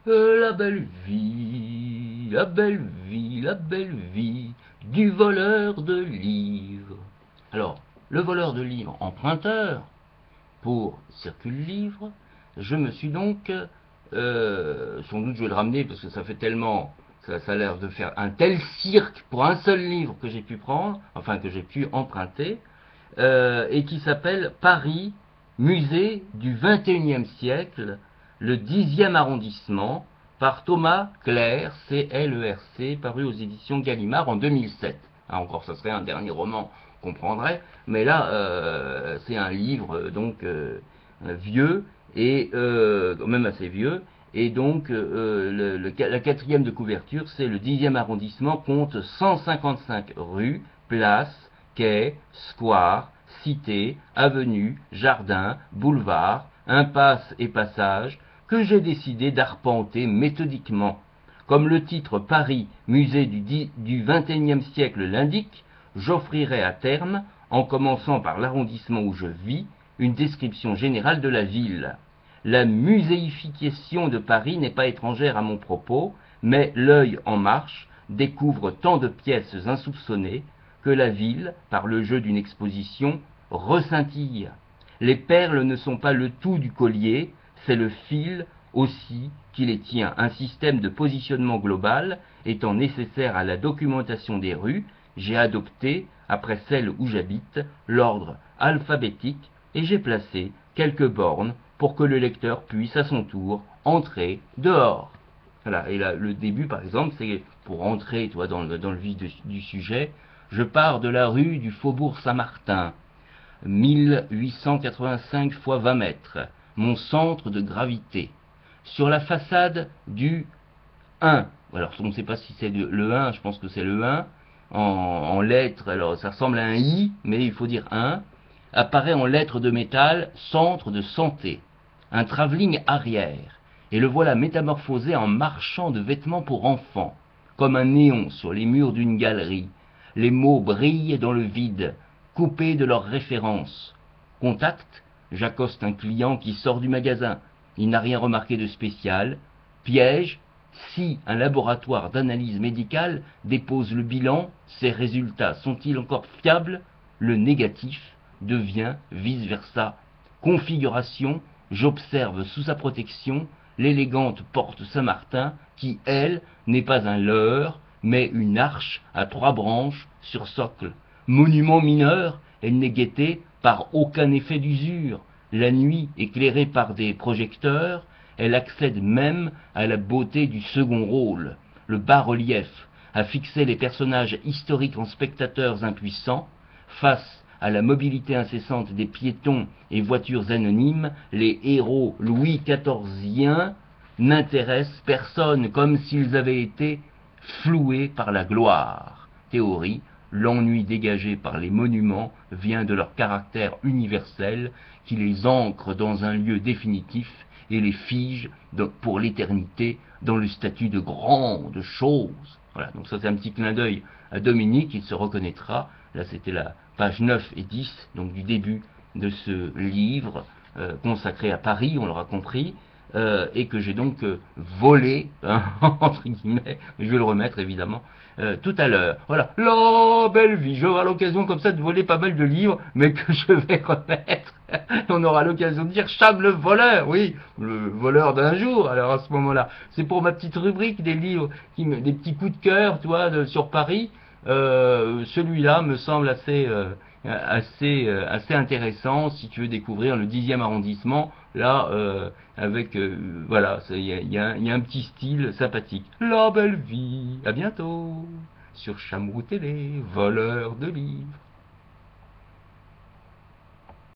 La belle vie, la belle vie, la belle vie du voleur de livres. Alors, le voleur de livres emprunteur, pour Circule Livre, je me suis donc, sans doute je vais le ramener parce que ça fait tellement, ça a l'air de faire un tel cirque pour un seul livre que j'ai pu prendre, enfin que j'ai pu emprunter, et qui s'appelle Paris, musée du XXIe siècle, le 10e arrondissement, par Thomas Clerc, C-L-E-R-C, paru aux éditions Gallimard en 2007. Ah, encore, ça serait un dernier roman qu'on prendrait, mais là, c'est un livre donc vieux, et même assez vieux, et donc la quatrième de couverture, c'est le 10e arrondissement, compte 155 rues, places, quais, squares, cités, avenues, jardins, boulevards, impasses et passages, que j'ai décidé d'arpenter méthodiquement. Comme le titre Paris, musée du XXIe siècle l'indique, j'offrirai à terme, en commençant par l'arrondissement où je vis, une description générale de la ville. La muséification de Paris n'est pas étrangère à mon propos, mais l'œil en marche découvre tant de pièces insoupçonnées que la ville, par le jeu d'une exposition, rescintille. Les perles ne sont pas le tout du collier, c'est le fil aussi qui les tient. Un système de positionnement global étant nécessaire à la documentation des rues, j'ai adopté, après celle où j'habite, l'ordre alphabétique et j'ai placé quelques bornes pour que le lecteur puisse à son tour entrer dehors. Voilà, et là, le début, par exemple, c'est pour entrer toi, dans le vif du sujet. Je pars de la rue du Faubourg Saint-Martin, 1885 x 20 mètres, mon centre de gravité. Sur la façade du 1, alors on ne sait pas si c'est le 1, je pense que c'est le 1, en lettres, alors ça ressemble à un I, mais il faut dire 1, apparaît en lettres de métal centre de santé, un travelling arrière, et le voilà métamorphosé en marchand de vêtements pour enfants, comme un néon sur les murs d'une galerie. Les mots brillent dans le vide, coupés de leur référence. Contact, j'accoste un client qui sort du magasin. Il n'a rien remarqué de spécial. Piège, si un laboratoire d'analyse médicale dépose le bilan, ses résultats sont-ils encore fiables? Le négatif devient vice-versa. Configuration, j'observe sous sa protection l'élégante porte Saint-Martin qui, elle, n'est pas un leurre, mais une arche à 3 branches sur socle. Monument mineur, elle n'est guettée par aucun effet d'usure. La nuit, éclairée par des projecteurs, elle accède même à la beauté du second rôle. Le bas-relief a fixé les personnages historiques en spectateurs impuissants. Face à la mobilité incessante des piétons et voitures anonymes, les héros Louis XIViens n'intéressent personne, comme s'ils avaient été floués par la gloire. Théorie, l'ennui dégagé par les monuments vient de leur caractère universel qui les ancre dans un lieu définitif et les fige pour l'éternité dans le statut de grandes choses. Voilà, donc ça c'est un petit clin d'œil à Dominique, il se reconnaîtra. Là c'était la page 9 et 10, donc du début de ce livre consacré à Paris, on l'aura compris, et que j'ai donc volé, hein, entre guillemets, je vais le remettre évidemment, tout à l'heure. Voilà, la belle vie, je vais avoir l'occasion comme ça de voler pas mal de livres, mais que je vais remettre. On aura l'occasion de dire Cham le voleur, oui, le voleur d'un jour, alors à ce moment-là. C'est pour ma petite rubrique des livres, des petits coups de cœur, tu vois, sur Paris. Celui-là me semble assez intéressant si tu veux découvrir le 10e arrondissement là avec voilà il y a un petit style sympathique. La belle vie, à bientôt sur Chamrou Télé, voleur de livres.